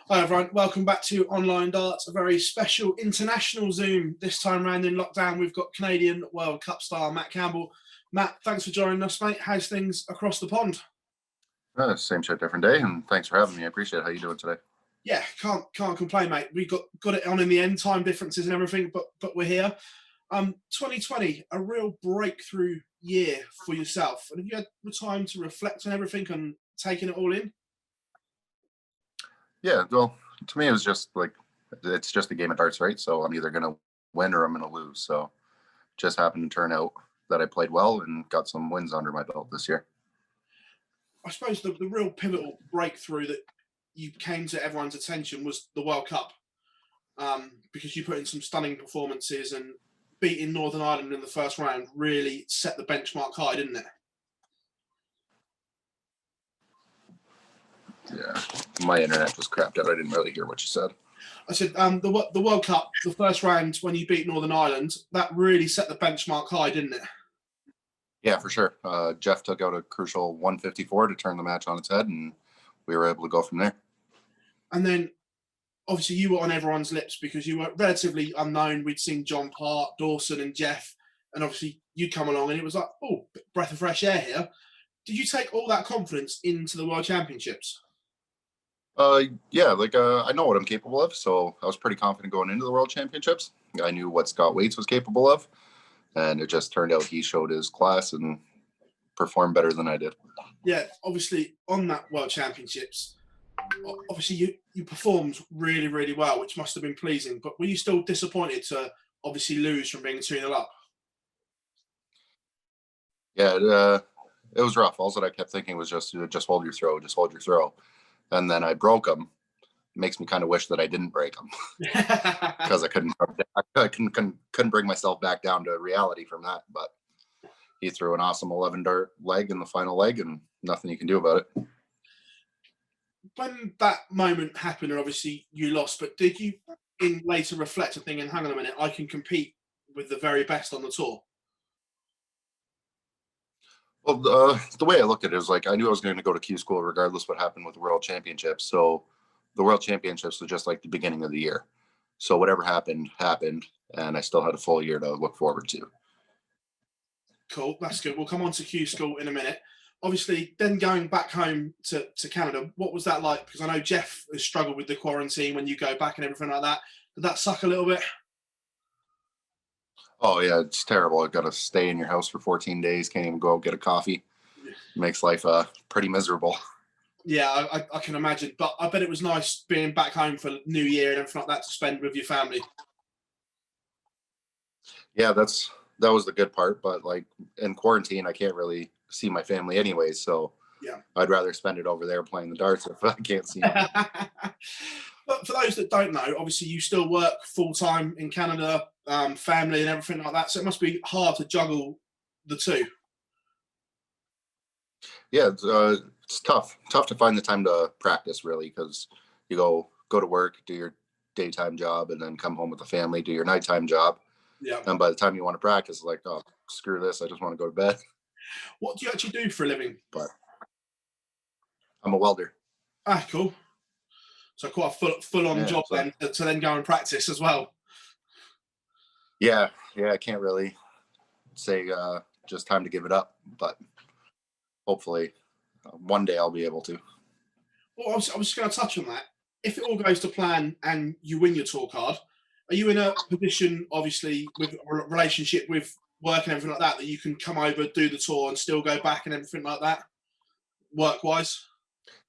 Hi everyone, welcome back to Online Darts, a very special international Zoom. This time round in lockdown, we've got Canadian World Cup star Matt Campbell. Matt, thanks for joining us, mate. How's things across the pond? Same shit, different day, and thanks for having me. I appreciate it. How you doing today? Yeah, can't complain, mate. We got it on in the end, time differences and everything, but we're here. 2020, a real breakthrough year for yourself. And have you had the time to reflect on everything and taking it all in? Yeah, well, to me, it was just like it's just a game of darts, right? So I'm either gonna win or I'm gonna lose. So just happened to turn out that I played well and got some wins under my belt this year. I suppose the real pivotal breakthrough that you came to everyone's attention was the World Cup, because you put in some stunning performances and beating Northern Ireland in the first round really set the benchmark high, didn't it? Yeah, my internet just crapped out. I didn't really hear what you said. I said the World Cup, the first round when you beat Northern Ireland, that really set the benchmark high, didn't it? Yeah, for sure. Jeff took out a crucial 154 to turn the match on its head, and we were able to go from there. And then obviously you were on everyone's lips because you were relatively unknown. We'd seen John Part, Dawson and Jeff, and obviously you'd come along and it was like, oh, breath of fresh air here. Did you take all that confidence into the World Championships? Yeah, I know what I'm capable of, so I was pretty confident going into the World Championships. I knew what Scott Waits was capable of, and it just turned out he showed his class and performed better than I did. Yeah, obviously on that World Championships, obviously you performed really, really well, which must have been pleasing. But were you still disappointed to obviously lose from being 2-0 up? Yeah, it was rough. All that I kept thinking was just hold your throw, just hold your throw, and then I broke them. Makes me kind of wish that I didn't break them because I couldn't bring myself back down to reality from that. But he threw an awesome 11 dart leg in the final leg, and nothing you can do about it. When that moment happened, and obviously you lost, but did you in later reflect and thinking, hang on a minute, I can compete with the very best on the tour? Well, the way I looked at it was like I knew I was going to go to Q school regardless what happened with the World Championships. So the World Championships was just like the beginning of the year. So whatever happened, and I still had a full year to look forward to. Cool, that's good. We'll come on to Q school in a minute. Obviously, then going back home to Canada, what was that like? Because I know Jeff has struggled with the quarantine when you go back and everything like that. Did that suck a little bit? Oh yeah, it's terrible. I've got to stay in your house for 14 days. Can't even go out get a coffee. It makes life pretty miserable. Yeah, I can imagine. But I bet it was nice being back home for New Year and everything like that to spend with your family. Yeah, that was the good part. But like in quarantine, I can't really see my family anyways. So yeah, I'd rather spend it over there playing the darts if I can't see them. But for those that don't know, obviously you still work full time in Canada, family and everything like that. So it must be hard to juggle the two. Yeah, it's tough to find the time to practice really because you go to work, do your daytime job, and then come home with the family, do your nighttime job. Yeah. And by the time you want to practice, like, oh, screw this, I just want to go to bed. What do you actually do for a living? But I'm a welder. Ah, cool. So quite a full on job then to then go and practice as well. Yeah, I can't really say just time to give it up, but hopefully one day I'll be able to. Well, I was just going to touch on that. If it all goes to plan and you win your tour card, are you in a position, obviously, with a relationship with work and everything like that, that you can come over, do the tour, and still go back and everything like that, work-wise?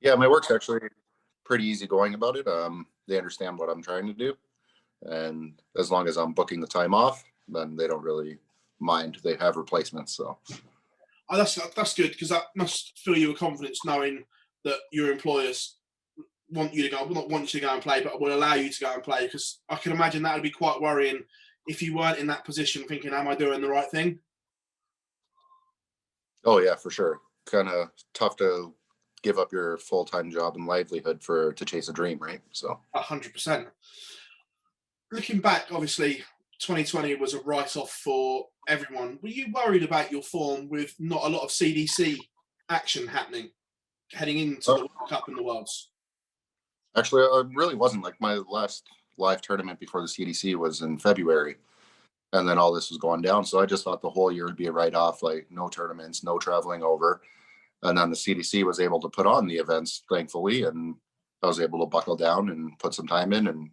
Yeah, my work's actually pretty easygoing about it. They understand what I'm trying to do, and as long as I'm booking the time off, then they don't really mind. They have replacements, so. Oh, that's good because that must fill you with confidence knowing that your employers want you to go, well, not want you to go and play, but will allow you to go and play. Because I can imagine that would be quite worrying if you weren't in that position, thinking, "Am I doing the right thing?" Oh yeah, for sure. Kind of tough to give up your full-time job and livelihood to chase a dream, right? So 100%. Looking back, obviously, 2020 was a write-off for everyone. Were you worried about your form with not a lot of CDC action happening heading into the Uh, World Cup and the Worlds? Actually, I really wasn't. Like my last live tournament before the CDC was in February, and then all this was going down. So I just thought the whole year would be a write-off, like no tournaments, no traveling over. And then the CDC was able to put on the events, thankfully, and I was able to buckle down and put some time in, and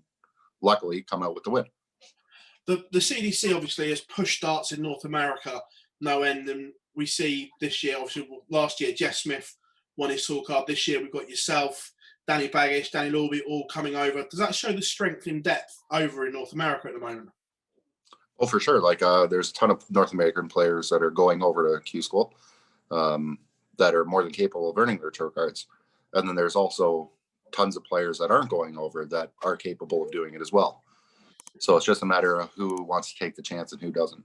luckily come out with the win. The CDC obviously has pushed darts in North America no end, and we see this year, obviously last year, Jeff Smith won his tour card. This year we've got yourself, Danny Baggish, Danny Lorby all coming over. Does that show the strength in depth over in North America at the moment? Oh, for sure. Like there's a ton of North American players that are going over to Q School that are more than capable of earning their tour cards. And then there's also tons of players that aren't going over that are capable of doing it as well. So it's just a matter of who wants to take the chance and who doesn't.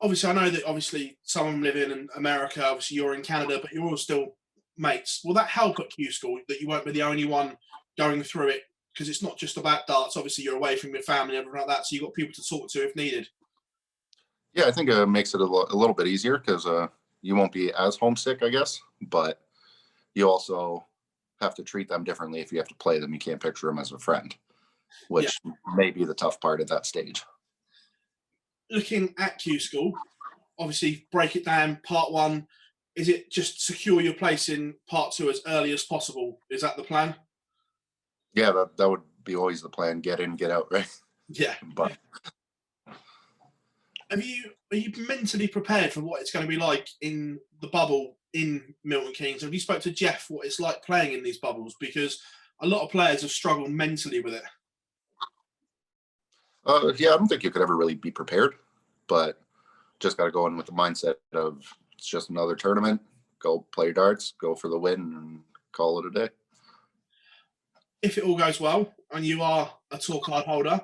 Obviously, I know that obviously some of them live in America. Obviously, you're in Canada, but you're all still mates. Will that help at Q School that you won't be the only one going through it? Because it's not just about darts. Obviously, you're away from your family and everything like that, so you've got people to talk to if needed. Yeah, I think it makes it a little bit easier because you won't be as homesick, I guess. But you also have to treat them differently if you have to play them. You can't picture them as a friend, Yeah. which may be the tough part at that stage. Looking at Q School, obviously break it down. Part one, is it just secure your place in part two as early as possible? Is that the plan? Yeah, that would be always the plan. Get in, get out, right? Yeah. But Are you mentally prepared for what it's going to be like in the bubble in Milton Keynes? Have you spoke to Jeff what it's like playing in these bubbles? Because a lot of players have struggled mentally with it. yeah, I don't think you could ever really be prepared, but just got to go in with the mindset of it's just another tournament. Go play darts, go for the win, and call it a day. If it all goes well and you are a tour card holder,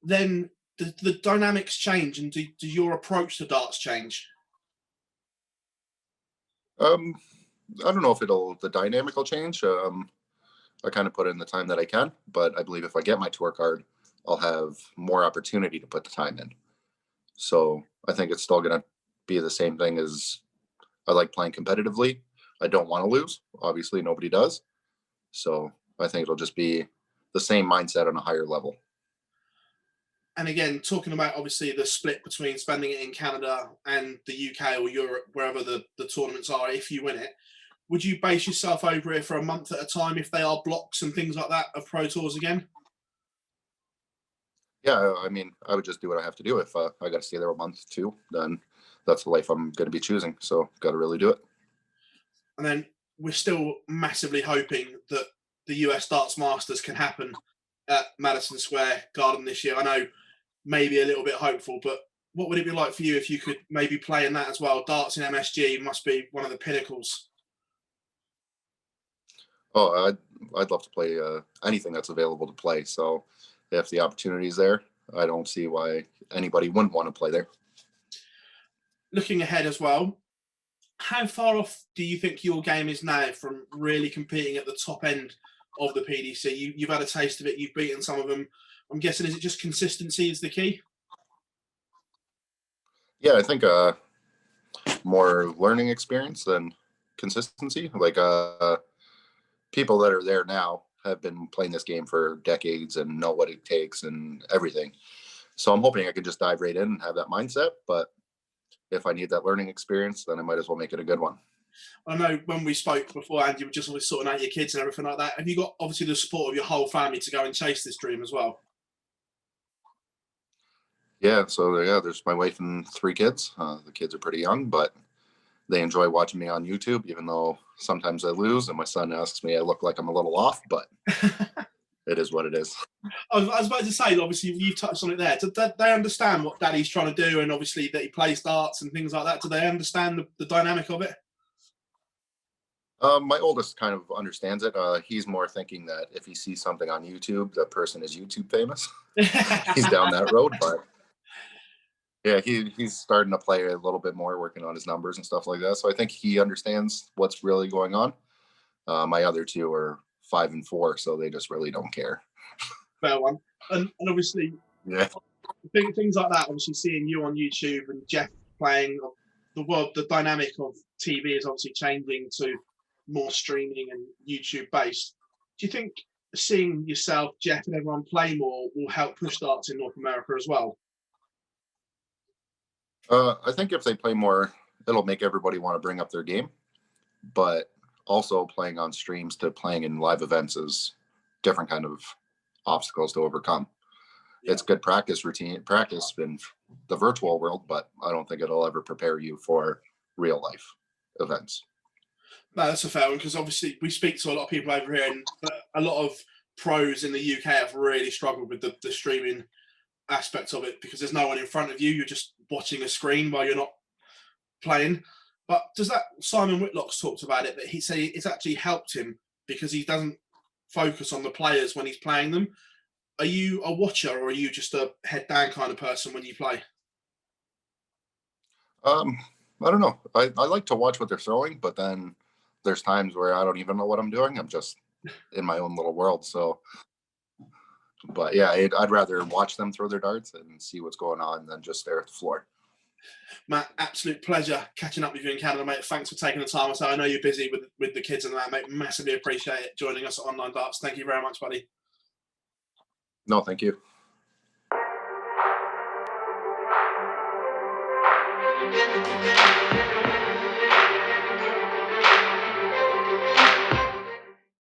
then the dynamics change, and do your approach to darts change? Um, I don't know if the dynamic will change. I kind of put in the time that I can, but I believe if I get my tour card, I'll have more opportunity to put the time in. So I think it's still going to be the same thing as I like playing competitively. I don't want to lose. Obviously, nobody does. So I think it'll just be the same mindset on a higher level. And again, talking about obviously the split between spending it in Canada and the UK or Europe, wherever the tournaments are, if you win it, would you base yourself over here for a month at a time if they are blocks and things like that of Pro Tours again? Yeah, I mean, I would just do what I have to do. If I got to stay there a month too, then that's the life I'm going to be choosing. So got to really do it. And then we're still massively hoping that the US Darts Masters can happen at Madison Square Garden this year. I know maybe a little bit hopeful, but what would it be like for you if you could maybe play in that as well? Darts in MSG must be one of the pinnacles. Oh, I'd love to play anything that's available to play. So if the opportunity is there, I don't see why anybody wouldn't want to play there. Looking ahead as well, how far off do you think your game is now from really competing at the top end of the PDC? You've had a taste of it. You've beaten some of them. I'm guessing, is it just consistency is the key? Yeah, I think more learning experience than consistency. Like people that are there now have been playing this game for decades and know what it takes and everything. So I'm hoping I could just dive right in and have that mindset. But if I need that learning experience, then I might as well make it a good one. I know when we spoke beforehand, you were just always sorting out your kids and everything like that. Have you got obviously the support of your whole family to go and chase this dream as well? Yeah, so yeah, there's my wife and 3 kids. The kids are pretty young, but they enjoy watching me on YouTube, even though sometimes I lose and my son asks me I look like I'm a little off, but it is what it is. I was about to say, obviously, you've touched on it there. Do they understand what Daddy's trying to do, and obviously that he plays darts and things like that? Do they understand the dynamic of it? My oldest kind of understands it. He's more thinking that if he sees something on YouTube, that person is YouTube famous. He's down that road, but yeah, he's starting to play a little bit more, working on his numbers and stuff like that. So I think he understands what's really going on. My other 2 are 5 and 4, so they just really don't care. Fair one. And obviously, Yeah. things like that. Obviously, seeing you on YouTube and Jeff playing, the dynamic of TV is obviously changing to more streaming and YouTube based. Do you think seeing yourself, Jeff, and everyone play more will help push darts in North America as well? I think if they play more, it'll make everybody want to bring up their game. But also playing on streams to playing in live events is different kind of obstacles to overcome. Yeah. It's good practice in the virtual world, but I don't think it'll ever prepare you for real life events. No, that's a fair one, because obviously we speak to a lot of people over here, and a lot of pros in the UK have really struggled with the streaming aspect of it, because there's no one in front of you. You're just watching a screen while you're not playing. But does that, Simon Whitlock's talked about it, but he said it's actually helped him because he doesn't focus on the players when he's playing them. Are you a watcher, or are you just a head down kind of person when you play? I don't know. I like to watch what they're throwing, but then there's times where I don't even know what I'm doing. I'm just in my own little world. So, but yeah, I'd rather watch them throw their darts and see what's going on than just stare at the floor. Matt, absolute pleasure catching up with you in Canada, mate. Thanks for taking the time. I know you're busy with the kids and that, mate. Massively appreciate it joining us at Online Darts. Thank you very much, buddy. No, thank you.